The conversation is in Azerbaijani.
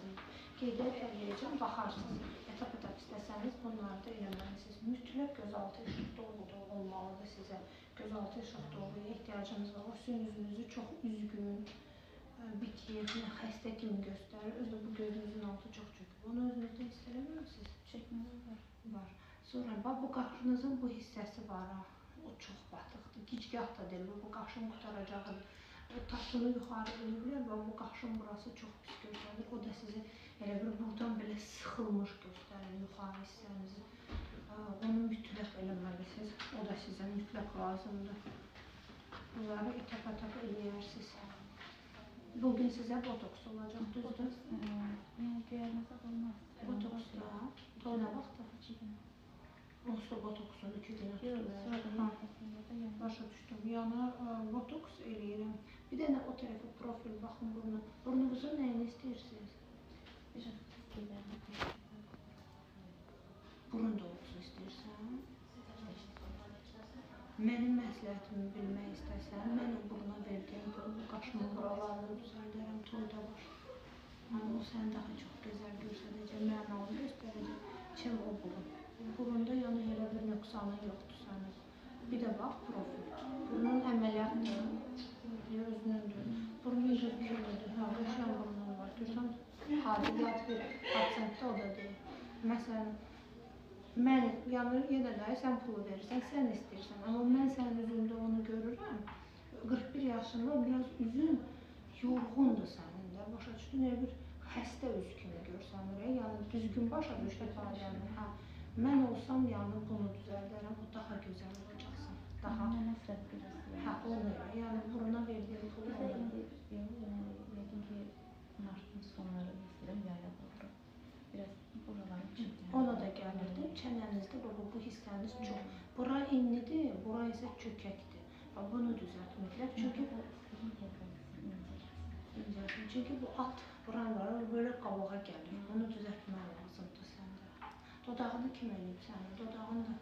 lazımdır. Qeydiyyat eləyəcəm, baxarsınız. Etap-etap istəsəniz bunları da eləməlisiniz. Mütləq gözaltı işıq dolğu olmalıdır sizə. Gözaltı işıq dolğuya ehtiyacınız var. O sizin üzünüzü çox üzgün, bitik, xəstə kimi göstərir. Özü də bu gözünüzün altı çox çökür. Onu özünüzdə hiss eləməlisiniz. Çəkmələr var. Sonra bax, bu qaşınızın bu hissəsi var ha. O çox batıqdır. Gicgah da deyil, bu qaşın qutaracağıdır. O tasını yuxarı eləyirlər və bu qaşın burası çox pis göstərir. O da sizi elə bir buradan belə sıxılmış göstərir yuxarı hissənizi. Onu mütləq eləməlisiniz. O da sizə mütləq lazımdır. Bunları etap-etap eləyərsiniz. Bugün sizə botoks olacaq, düzdür? Göyərməsə olmaz. Botoks da? Nə vaxtda? 2 gün. Onsuz botoksunu 2 günə Sonra tutur. Başa düşdüm. Yəni, botoks eləyirəm. Bir dənə o tərəfə profil baxın burnu. Burnunuzun nəyini istəyirsiniz? Burun dolgusu istəyirsən? Mənim məsləhətimi bilmək istəsən, mən o buruna verdiyim bu qaşımın buralarını düzəldərəm, toyda var. O səni daha çox gözəl göstərəcək, mənalı göstərəcək. Kim o burun? Burunda yəni elə bir nöqsanın yoxdur sənin. Bir də bax, profil. Burnun əməliyyatdır, özünündür. Burnun gözükürüdür, qəşəng burnun var. Görsən, hadiyyat bir aksentdə o da deyil. Məsələn, mən, yəni yenə də sən pulu verirsən, sən istəyirsən. Amma mən sənin üzündə onu görürəm. 41 yaşında biraz üzün yorğundur sənin də. Başa düşdün, elə bir xəstə üz kimi görsənir. Yəni düzgün başa düş ifadəni. Mən olsam, yəni bunu düzəldərəm, o daha gözəl olacaqsan. Daha nəsə görürsən. Hə, onu elə. Yəni buruna verdiyim pulu onu. Yəqin ki, martın sonları istəyirəm, yaya doğru. Biraz buraları çəkəm. Ona da gəlirdi. Çənənizdə bu hissəniz çox. Bura enlidir, bura isə çökəkdir. Bunu düzəlt mütləq. Çünki bu alt buran var, böyle qabağa gəlir. Bunu düzəltmək lazımdır səndə. Dodağını kim eləyib sənin? Dodağını da